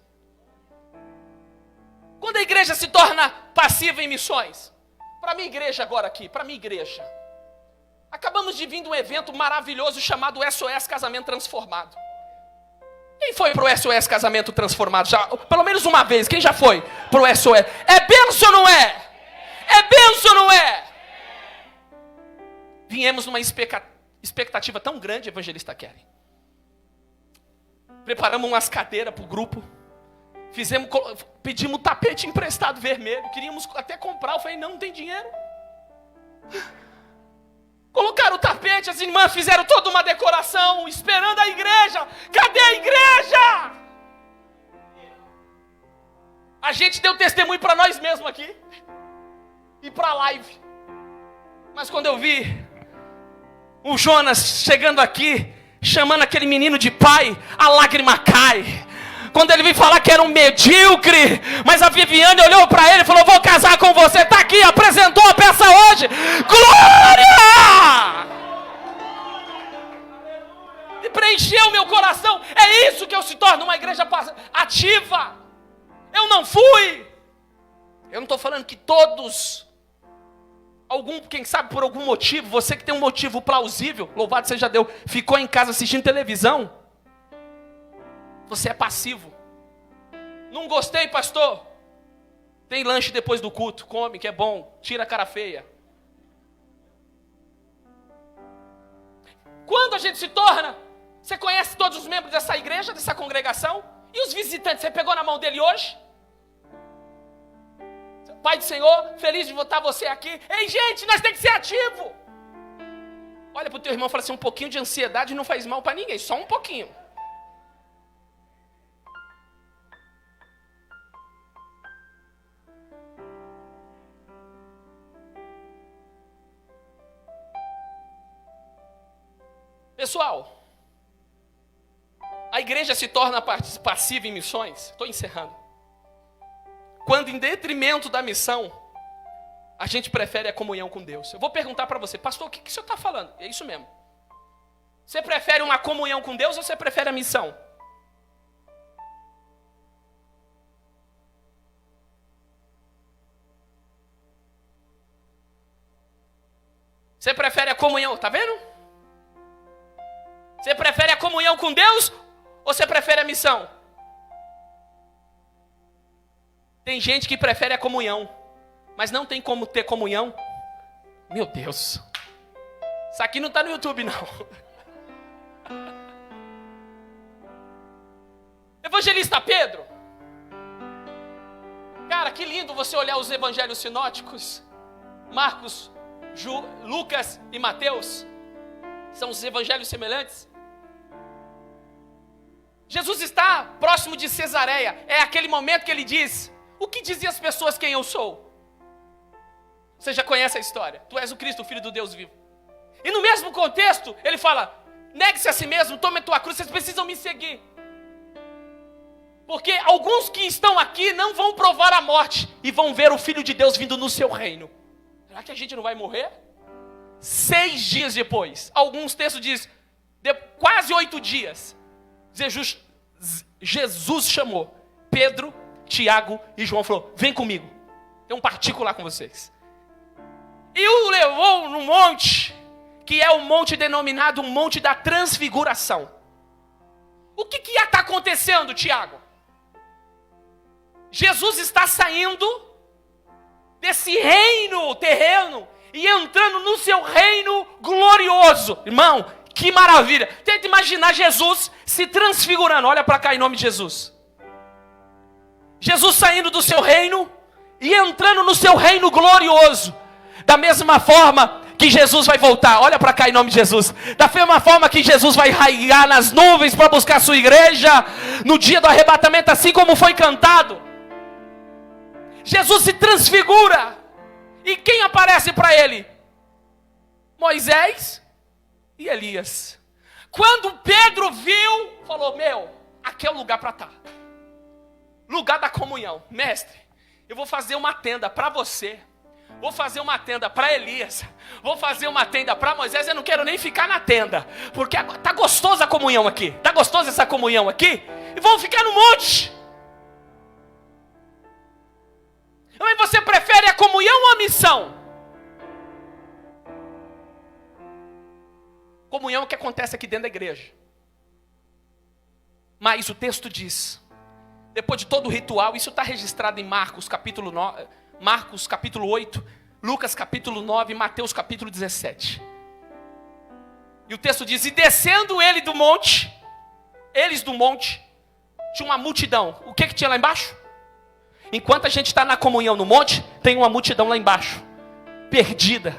Quando a igreja se torna passiva em missões, para minha igreja agora aqui, para minha igreja, acabamos de vir de um evento maravilhoso chamado SOS Casamento Transformado. Quem foi para o SOS Casamento Transformado? Já, pelo menos uma vez, quem já foi para o SOS? É bênção ou não é? É bênção ou não é? Viemos numa expectativa tão grande, evangelista Kelly. Preparamos umas cadeiras para o grupo. Pedimos tapete emprestado vermelho. Queríamos até comprar. Eu falei, não tem dinheiro. Colocaram o tapete, as irmãs fizeram toda uma decoração, esperando a igreja. Cadê a igreja? A gente deu testemunho para nós mesmos aqui. E para a live. Mas quando eu vi o Jonas chegando aqui, chamando aquele menino de pai, a lágrima cai. Quando ele veio falar que era um medíocre, mas a Viviane olhou para ele e falou, vou casar com você, está aqui, apresentou a peça hoje. Glória! E preencheu meu coração. É isso que eu se torno uma igreja ativa. Eu não fui. Eu não estou falando que todos... quem sabe por algum motivo, você que tem um motivo plausível, louvado seja Deus, ficou em casa assistindo televisão, você é passivo. Não gostei, pastor? Tem lanche depois do culto, come, que é bom, tira a cara feia. Quando a gente se torna, você conhece todos os membros dessa igreja, dessa congregação? E os visitantes, você pegou na mão dele hoje? Pai do Senhor, feliz de botar você aqui. Ei, gente, nós temos que ser ativo. Olha para o teu irmão e fala assim, um pouquinho de ansiedade não faz mal para ninguém, só um pouquinho. Pessoal, a igreja se torna passiva em missões. Estou encerrando. Quando em detrimento da missão, a gente prefere a comunhão com Deus. Eu vou perguntar para você, pastor, o que o senhor está falando? É isso mesmo. Você prefere uma comunhão com Deus ou você prefere a missão? Você prefere a comunhão, tá vendo? Você prefere a comunhão com Deus ou você prefere a missão? Tem gente que prefere a comunhão. mas não tem como ter comunhão. Meu Deus. Isso aqui não está no YouTube, não. Evangelista Pedro. Cara, que lindo você olhar os evangelhos sinóticos. Marcos, Lucas e Mateus. São os evangelhos semelhantes. Jesus está próximo de Cesareia. É aquele momento que ele diz: o que diziam as pessoas quem eu sou? Você já conhece a história. Tu és o Cristo, o Filho do Deus vivo. E no mesmo contexto, ele fala: negue-se a si mesmo, tome a tua cruz, vocês precisam me seguir. Porque alguns que estão aqui não vão provar a morte e vão ver o Filho de Deus vindo no seu reino. Será que a gente não vai morrer? 6 dias depois, alguns textos dizem, quase 8 dias, Jesus chamou Pedro, Tiago e João, falou: vem comigo, tem um particular com vocês. E o levou no monte, que é o monte denominado o Monte da Transfiguração. O que ia estar acontecendo, Tiago? Jesus está saindo desse reino terreno e entrando no seu reino glorioso. Irmão, que maravilha. Tenta imaginar Jesus se transfigurando. Olha para cá em nome de Jesus. Jesus saindo do seu reino e entrando no seu reino glorioso. Da mesma forma que Jesus vai voltar. Olha para cá em nome de Jesus. Da mesma forma que Jesus vai raiar nas nuvens para buscar a sua igreja no dia do arrebatamento, assim como foi cantado. Jesus se transfigura. E quem aparece para ele? Moisés e Elias. Quando Pedro viu, falou: meu, aqui é o lugar para estar. Lugar da comunhão. Mestre, eu vou fazer uma tenda para você. Vou fazer uma tenda para Elias. Vou fazer uma tenda para Moisés. Eu não quero nem ficar na tenda, porque tá gostosa a comunhão aqui. Tá gostosa essa comunhão aqui? E vamos ficar no monte. Mas você prefere a comunhão ou a missão? Comunhão é o que acontece aqui dentro da igreja. Mas o texto diz, depois de todo o ritual, isso está registrado em Marcos capítulo 9, Marcos capítulo 8, Lucas capítulo 9 e Mateus capítulo 17. E o texto diz: e descendo eles do monte, tinha uma multidão. O que tinha lá embaixo? Enquanto a gente está na comunhão no monte, tem uma multidão lá embaixo, perdida,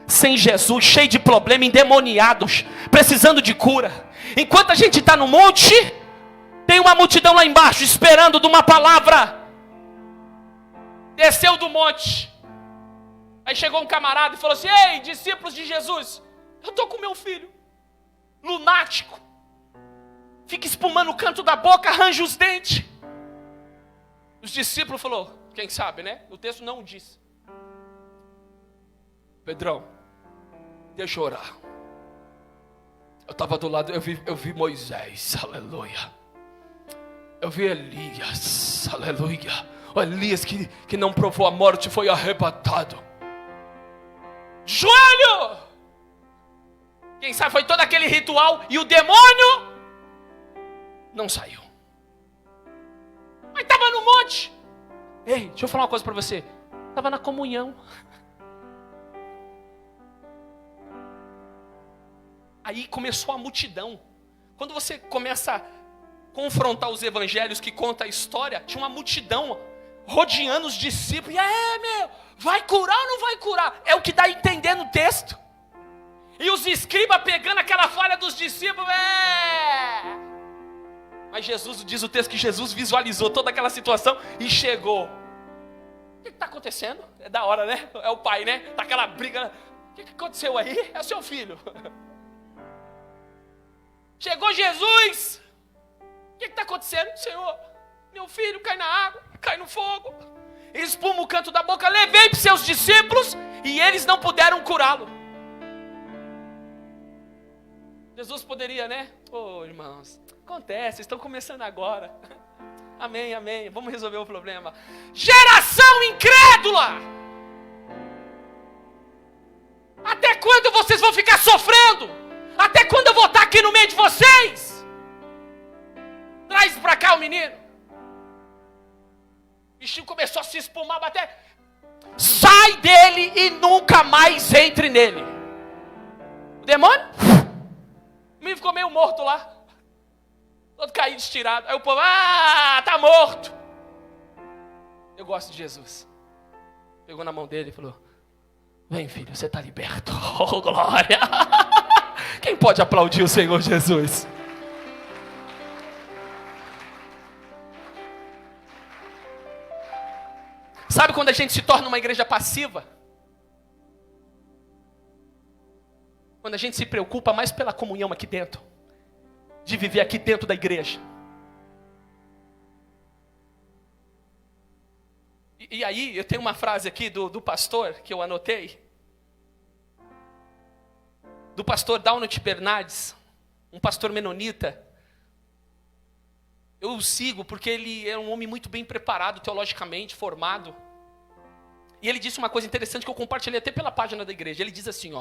sem Jesus, cheio de problemas, endemoniados, precisando de cura. Enquanto a gente está no monte, tem uma multidão lá embaixo, esperando de uma palavra. Desceu do monte. Aí chegou um camarada e falou assim: ei, discípulos de Jesus, eu estou com meu filho, lunático, fica espumando o canto da boca, arranja os dentes. Os discípulos falaram: quem sabe, né? O texto não diz. Pedrão, deixa eu orar. Eu estava do lado, eu vi Moisés, aleluia. Eu vi Elias, aleluia. O Elias que não provou a morte foi arrebatado. Joelho! Quem sabe foi todo aquele ritual e o demônio não saiu. Mas estava no monte. Ei, deixa eu falar uma coisa para você. Estava na comunhão. Aí começou a multidão. Quando você começa a confrontar os evangelhos que conta a história, tinha uma multidão rodeando os discípulos. E meu, vai curar ou não vai curar? É o que dá a entender no texto. E os escribas pegando aquela falha dos discípulos. Mas Jesus, diz o texto que Jesus visualizou toda aquela situação e chegou. O que está acontecendo? É da hora, né? É o pai, né? Tá aquela briga. O que aconteceu aí? É o seu filho. Chegou Jesus. O que está acontecendo? Senhor, meu filho cai na água, cai no fogo, espuma o canto da boca. Levei para os seus discípulos e eles não puderam curá-lo. Jesus poderia, né? Irmãos, acontece, estão começando agora. Amém, amém. Vamos resolver o problema. Geração incrédula! Até quando vocês vão ficar sofrendo? Até quando eu vou estar aqui no meio de vocês? Traz para cá o menino. O bichinho começou a se espumar, bater. dele e nunca mais entre nele. O demônio? O menino ficou meio morto lá. Todo caído, estirado. Aí o povo, tá morto. Eu gosto de Jesus. Pegou na mão dele e falou: vem, filho, você está liberto. Oh, glória. Quem pode aplaudir o Senhor Jesus? Sabe quando a gente se torna uma igreja passiva? Quando a gente se preocupa mais pela comunhão aqui dentro, de viver aqui dentro da igreja. E aí, eu tenho uma frase aqui do pastor, que eu anotei. Do pastor Downey Bernardes, um pastor menonita. Eu o sigo porque ele é um homem muito bem preparado, teologicamente, formado. E ele disse uma coisa interessante que eu compartilhei até pela página da igreja. Ele diz assim,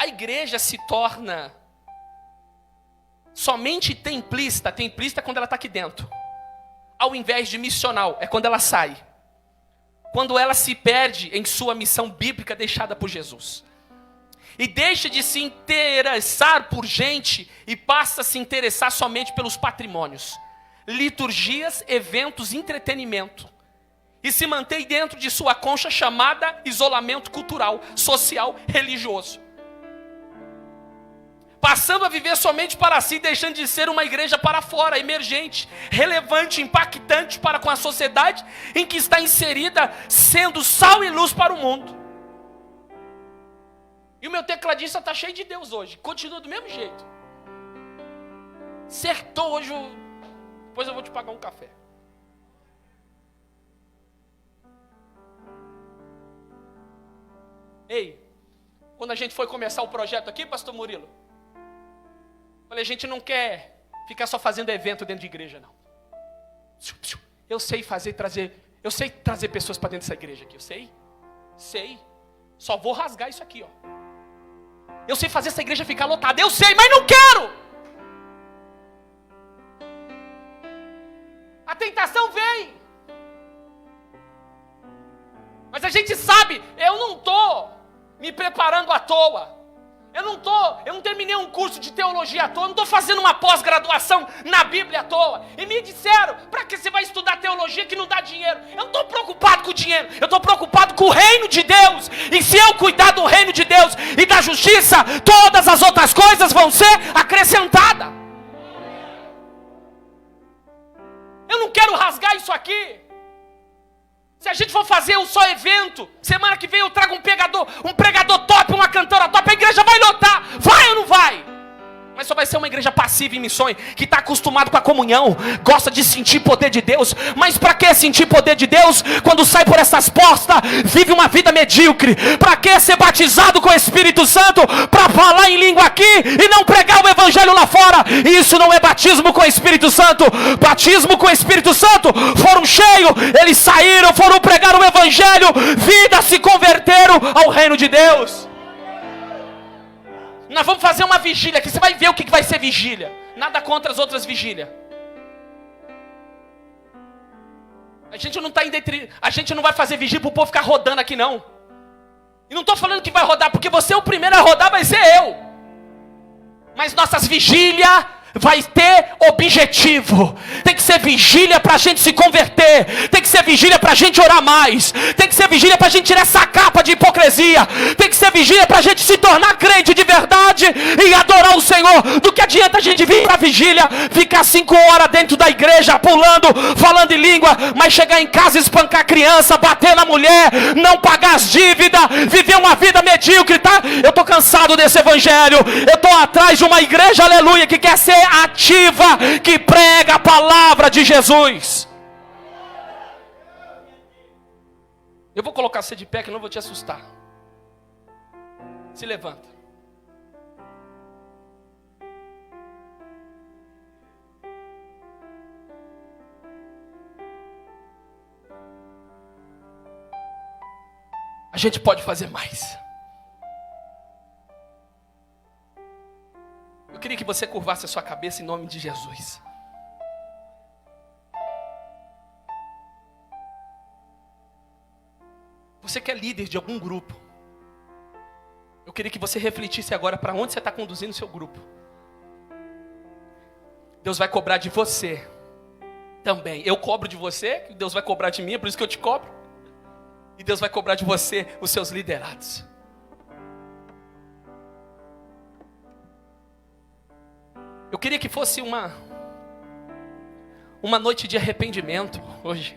a igreja se torna somente templista é quando ela está aqui dentro. Ao invés de missional, é quando ela sai. Quando ela se perde em sua missão bíblica deixada por Jesus. E deixa de se interessar por gente e passa a se interessar somente pelos patrimônios. Liturgias, eventos, entretenimento. E se mantém dentro de sua concha chamada isolamento cultural, social, religioso. Passando a viver somente para si, deixando de ser uma igreja para fora, emergente, relevante, impactante para com a sociedade em que está inserida, sendo sal e luz para o mundo. E o meu tecladista está cheio de Deus hoje, continua do mesmo jeito. Acertou hoje, depois eu vou te pagar um café. Ei, quando a gente foi começar o projeto aqui, pastor Murilo, falei, a gente não quer ficar só fazendo evento dentro de igreja, não. Eu sei trazer pessoas para dentro dessa igreja aqui, eu sei. Só vou rasgar isso aqui, Eu sei fazer essa igreja ficar lotada, eu sei, mas não quero. A tentação vem. Mas a gente sabe, eu não estou me preparando à toa. Eu não terminei um curso de teologia à toa, eu não estou fazendo uma pós-graduação na Bíblia à toa. E me disseram, para que você vai estudar teologia que não dá dinheiro? Eu não estou preocupado com o dinheiro, eu estou preocupado com o reino de Deus. E se eu cuidar do reino de Deus e da justiça, todas as outras coisas vão ser acrescentadas. Eu não quero rasgar isso aqui. Se a gente for fazer um só evento, semana que vem eu trago um pregador top, uma cantora top, a igreja vai lotar, vai ou não vai? Mas só vai ser uma igreja passiva em missões, que está acostumado com a comunhão, gosta de sentir poder de Deus. Mas para que sentir poder de Deus quando sai por essas portas, vive uma vida medíocre? Para que ser batizado com o Espírito Santo para falar em língua aqui e não pregar o evangelho lá fora? Isso não é batismo com o Espírito Santo. Batismo com o Espírito Santo, foram cheios, eles saíram, foram pregar o evangelho, vidas se converteram ao reino de Deus. Nós vamos fazer uma vigília aqui, você vai ver o que vai ser vigília. Nada contra as outras vigílias. A gente não vai fazer vigília para o povo ficar rodando aqui, não. E não estou falando que vai rodar, porque você é o primeiro a rodar, vai ser eu. Mas nossas vigílias vai ter objetivo. Tem que ser vigília para a gente se converter. Tem que ser vigília para a gente orar mais. Tem que ser vigília para a gente tirar essa capa de hipocrisia. Tem que ser vigília para a gente se tornar crente de verdade e adorar o Senhor. Do que adianta a gente vir para a vigília, ficar 5 horas dentro da igreja, pulando, falando em língua, mas chegar em casa, espancar a criança, bater na mulher, não pagar as dívidas, viver uma vida medíocre, tá? Eu estou cansado desse evangelho. Eu estou atrás de uma igreja, aleluia, que quer ser ativa, que prega a palavra de Jesus. Eu vou colocar você de pé, que eu não vou te assustar. Se levanta. A gente pode fazer mais. Eu queria que você curvasse a sua cabeça em nome de Jesus. Você que é líder de algum grupo, eu queria que você refletisse agora para onde você está conduzindo o seu grupo. Deus vai cobrar de você também. Eu cobro de você, Deus vai cobrar de mim, é por isso que eu te cobro. E Deus vai cobrar de você os seus liderados. Eu queria que fosse uma noite de arrependimento hoje.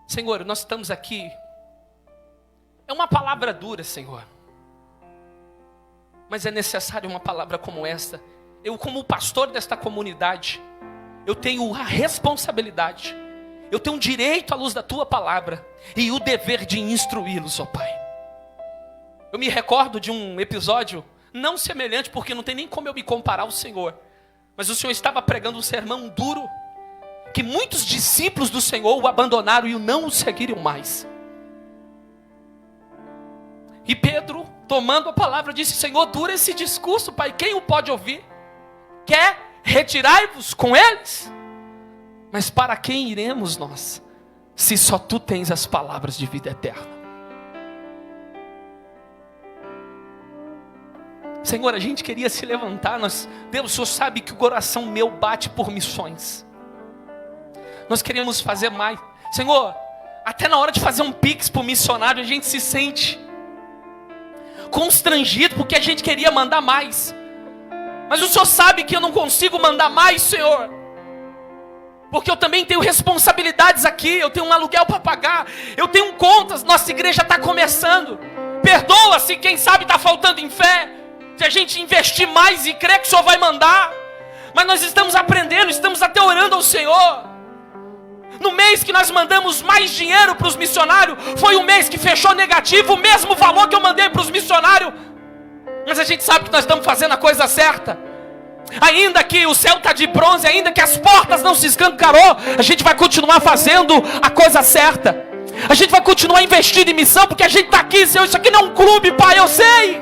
Senhor, nós estamos aqui. É uma palavra dura, Senhor. Mas é necessário uma palavra como esta. Eu, como pastor desta comunidade, eu tenho a responsabilidade, eu tenho o direito à luz da tua palavra e o dever de instruí-los, ó Pai. Eu me recordo de um episódio não semelhante, porque não tem nem como eu me comparar ao Senhor. Mas o Senhor estava pregando um sermão duro, que muitos discípulos do Senhor o abandonaram e não o seguiram mais. E Pedro, tomando a palavra, disse: Senhor, dura esse discurso, Pai, quem o pode ouvir? Quer retirai-vos com eles? Mas para quem iremos nós, se só tu tens as palavras de vida eterna? Senhor, a gente queria se levantar, Deus, o Senhor sabe que o coração meu bate por missões. Nós queremos fazer mais. Senhor, até na hora de fazer um pix para o missionário, a gente se sente constrangido, porque a gente queria mandar mais. Mas o Senhor sabe que eu não consigo mandar mais, Senhor, porque eu também tenho responsabilidades aqui. Eu tenho um aluguel para pagar, eu tenho contas, nossa igreja está começando. Perdoa se quem sabe está faltando em fé, se a gente investir mais e crer que o Senhor vai mandar. Mas nós estamos aprendendo, estamos até orando ao Senhor. No mês que nós mandamos mais dinheiro para os missionários, foi um mês que fechou negativo, o mesmo valor que eu mandei para os missionários. Mas a gente sabe que nós estamos fazendo a coisa certa. Ainda que o céu está de bronze, ainda que as portas não se escancarou, a gente vai continuar fazendo a coisa certa. A gente vai continuar investindo em missão, porque a gente está aqui, Senhor. Isso aqui não é um clube, Pai, eu sei.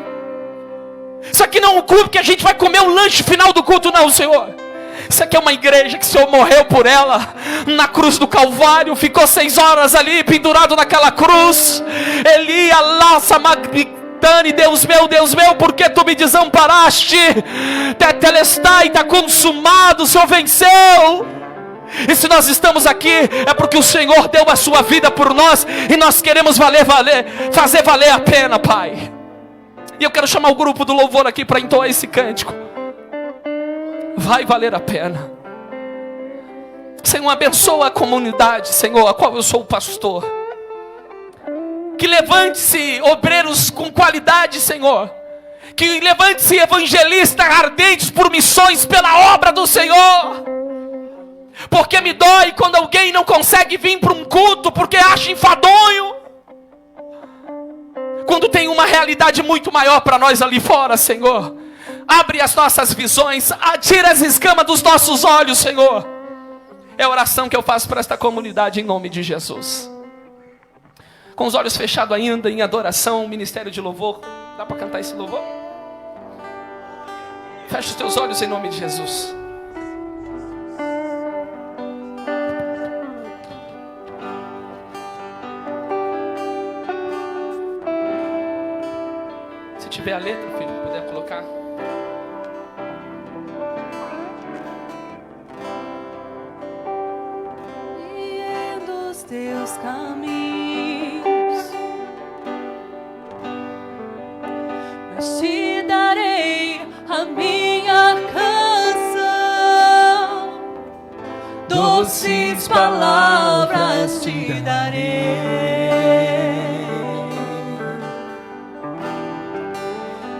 Isso aqui não é um clube que a gente vai comer um lanche final do culto, não, Senhor. Isso aqui é uma igreja que o Senhor morreu por ela na cruz do Calvário, ficou 6 horas ali pendurado naquela cruz. Eli, Allah, Samagdani, Deus meu, por que tu me desamparaste? Tetelestai, está consumado, o Senhor venceu. E se nós estamos aqui, é porque o Senhor deu a sua vida por nós, e nós queremos fazer valer a pena, Pai. E eu quero chamar o grupo do louvor aqui para entoar esse cântico. Vai valer a pena. Senhor, abençoa a comunidade, Senhor, a qual eu sou o pastor. Que levante-se obreiros com qualidade, Senhor. Que levante-se evangelistas ardentes por missões pela obra do Senhor. Porque me dói quando alguém não consegue vir para um culto porque acha enfadonho, quando tem uma realidade muito maior para nós ali fora, Senhor. Abre as nossas visões, tira as escamas dos nossos olhos, Senhor. É a oração que eu faço para esta comunidade em nome de Jesus. Com os olhos fechados ainda, em adoração, ministério de louvor. Dá para cantar esse louvor? Fecha os teus olhos em nome de Jesus. Se tiver a letra, filho, puder colocar. Teus caminhos, mas te darei a minha canção, doces palavras te darei,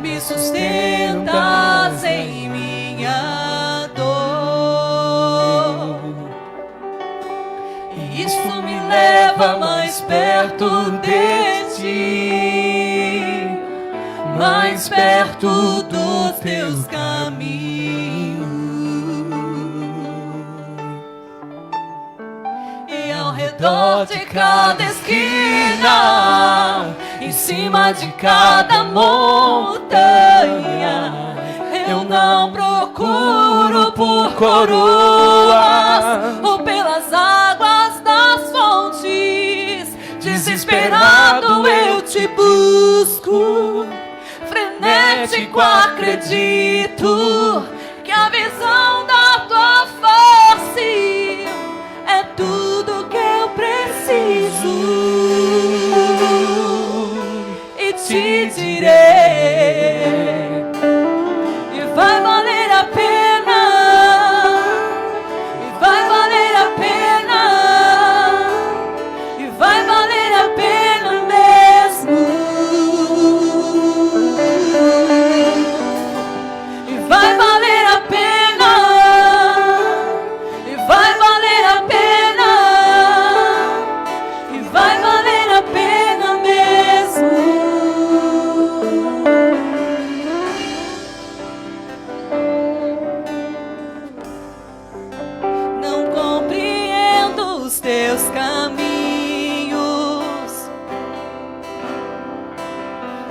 me sustentas em minha dor, e isso me leva mais perto de ti, mais perto dos teus caminhos. E ao redor de cada esquina, em cima de cada montanha, eu não procuro por coroas ou pelas águas das fontes. metódico, acredito que a visão da tua face é tudo que eu preciso. E te direi, e vai valer a pena, e vai valer a pena, e vai valer a pena mesmo. E vai valer a pena, e vai valer a pena, e vai valer a pena mesmo. Não compreendo os teus caminhos,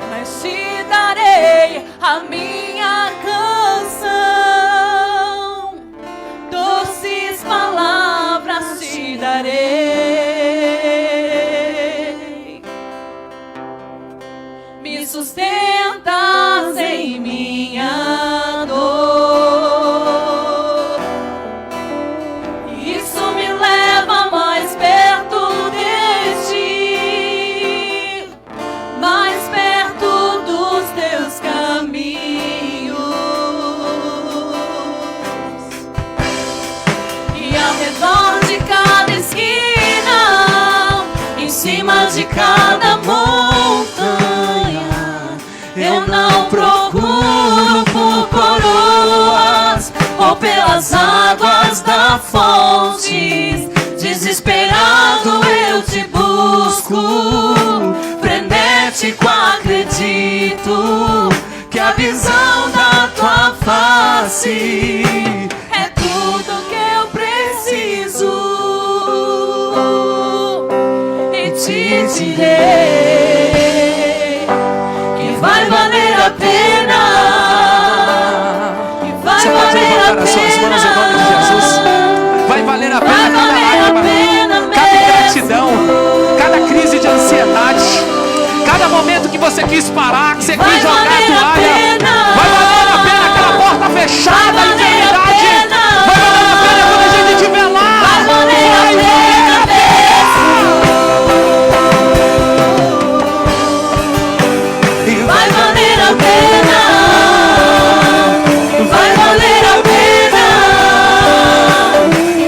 mas te darei a minha canção, doces palavras te darei. Me sustentas em minha dor, isso me leva mais perto de ti, mais perto dos teus caminhos. E ao redor de cada esquina, em cima de cada montanha, eu não procuro por coroas ou pelas águas da fonte. Desesperado eu te busco, frenético acredito que a visão da tua face é tudo que eu preciso. E te direi que vai valer a pena, que vai Você pode valer a levantar as suas mãos em nome de Jesus. Vai valer a Vai pena cada valer a lágrima, pena cada mesmo. ingratidão, cada crise de ansiedade, cada momento que você quis parar, que você Vai quis jogar a valer a toalha. pena. Vai valer a pena aquela porta fechada da Vai valer a enfermidade. pena. Vai valer a pena quando a gente estiver lá. Vai valer a pena E Vai valer a pena, vai valer a pena,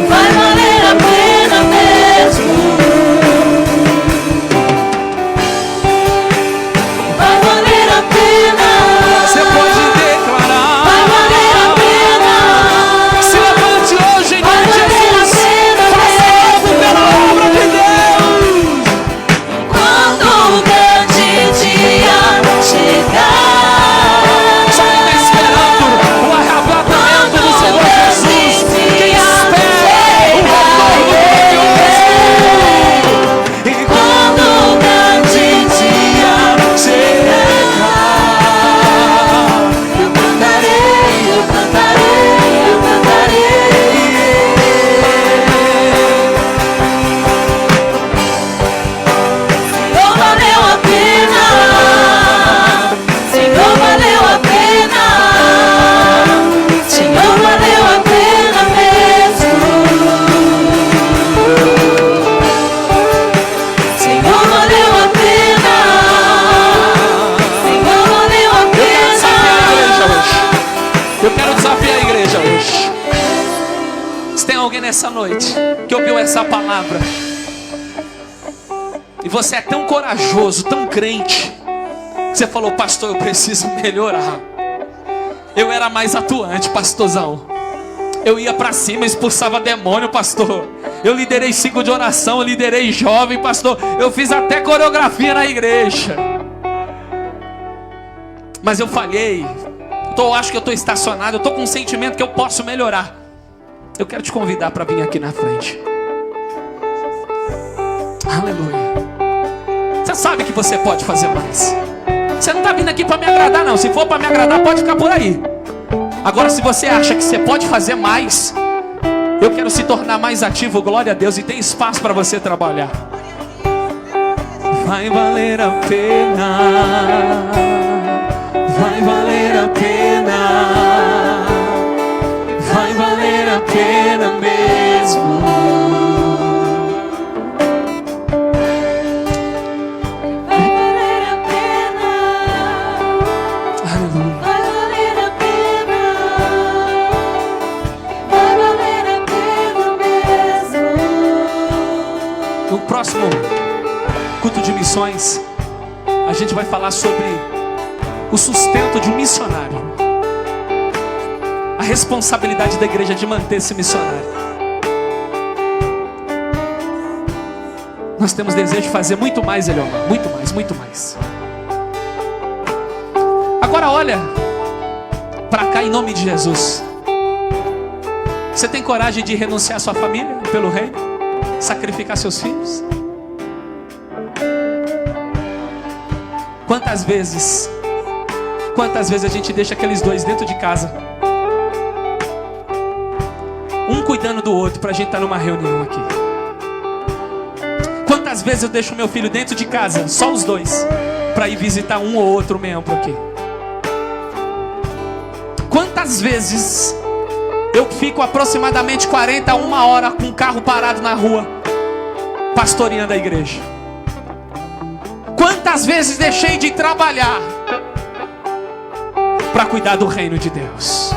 vai valer a pena mesmo. Vai valer a pena, você pode declarar. vai valer a pena, Se levante hoje em vai nome de valer a Jesus. pena Faça algo mesmo. pela obra de Deus. Quando o grande dia chegar, Só quem está esperando o arrebatamento do Senhor Jesus. Quem espera o retorno glorioso. E quando o grande dia chegar, eu cantarei, eu cantarei, eu cantarei. Senhor, valeu a pena, Senhor, valeu a pena, Senhor, valeu a pena mesmo. Senhor, valeu a pena, Senhor, valeu a eu quero desafiar a igreja hoje. Eu quero desafiar a igreja hoje. Se tem alguém nessa noite que ouviu essa palavra e você é tão corajoso, tão crente, que você falou: pastor, eu preciso melhorar. Eu era mais atuante, pastorzão. Eu ia pra cima, expulsava demônio, pastor. Eu liderei 5 de oração, eu liderei jovem, pastor. Eu fiz até coreografia na igreja. Mas eu falhei. Acho que eu estou estacionado. Eu estou com um sentimento que eu posso melhorar. Eu quero te convidar para vir aqui na frente. Aleluia. Você sabe que você pode fazer mais. Você não está vindo aqui para me agradar, não. Se for para me agradar, pode ficar por aí. Agora, se você acha que você pode fazer mais, eu quero se tornar mais ativo, glória a Deus, e tem espaço para você trabalhar. Vai valer a pena, vai valer a pena, vai valer a pena mesmo. Vai valer a pena, Aleluia. vai valer a pena, vai valer a pena mesmo. No próximo culto de missões, a gente vai falar sobre o sustento de um missionário. A responsabilidade da igreja de manter esse missionário. Nós temos desejo de fazer muito mais, Eliomar. Muito mais, muito mais. Agora olha para cá em nome de Jesus. Você tem coragem de renunciar à sua família pelo reino? Sacrificar seus filhos? Quantas vezes a gente deixa aqueles dois dentro de casa, um cuidando do outro, pra gente estar numa reunião aqui? Quantas vezes eu deixo meu filho dentro de casa, só os dois, pra ir visitar um ou outro membro aqui? Quantas vezes eu fico aproximadamente 40 a 1 hora com o carro parado na rua, pastoreando a igreja? Quantas vezes deixei de trabalhar para cuidar do reino de Deus?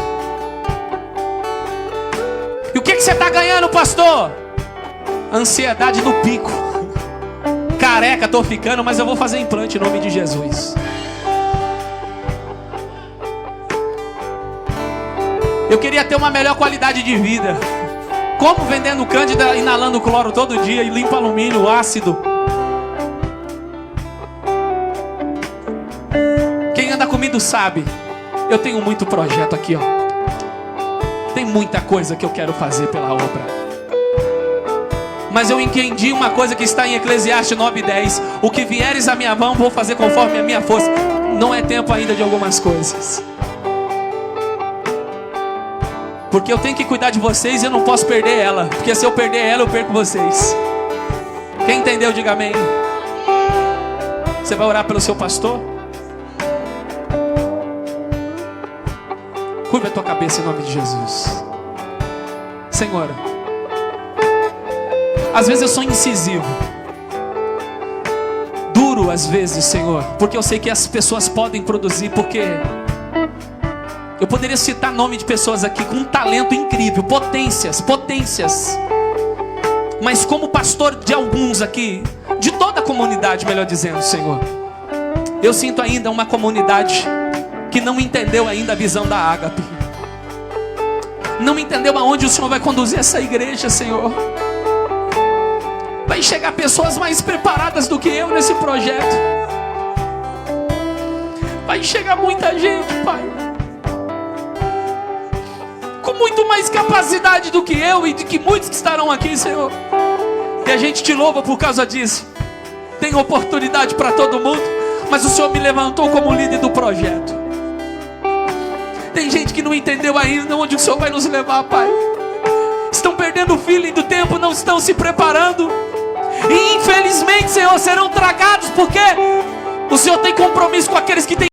E o que você está ganhando, pastor? Ansiedade no pico. Careca, estou ficando, mas eu vou fazer implante em nome de Jesus. Eu queria ter uma melhor qualidade de vida. Como vendendo cândida, inalando cloro todo dia e limpa alumínio, ácido. Quem anda comigo sabe, eu tenho muito projeto aqui, ó. Tem muita coisa que eu quero fazer pela obra. Mas eu entendi uma coisa que está em Eclesiastes 9:10. O que vieres à minha mão, vou fazer conforme a minha força. Não é tempo ainda de algumas coisas. Porque eu tenho que cuidar de vocês e eu não posso perder ela. Porque se eu perder ela, eu perco vocês. Quem entendeu, diga amém. Você vai orar pelo seu pastor? Curva a tua cabeça em nome de Jesus. Senhor, às vezes eu sou incisivo, duro às vezes, Senhor, porque eu sei que as pessoas podem produzir, porque eu poderia citar nome de pessoas aqui com um talento incrível, potências, mas como pastor de alguns aqui, de toda a comunidade, melhor dizendo, Senhor, eu sinto ainda uma comunidade que não entendeu ainda a visão da Ágape, não entendeu aonde o Senhor vai conduzir essa igreja, Senhor. Vai chegar pessoas mais preparadas do que eu nesse projeto. Vai chegar muita gente, Pai, com muito mais capacidade do que eu e de que muitos que estarão aqui, Senhor. E a gente te louva por causa disso. Tem oportunidade para todo mundo, mas o Senhor me levantou como líder do projeto. Tem gente que não entendeu ainda onde o Senhor vai nos levar, Pai. Estão perdendo o feeling do tempo, não estão se preparando. E infelizmente, Senhor, serão tragados, porque o Senhor tem compromisso com aqueles que têm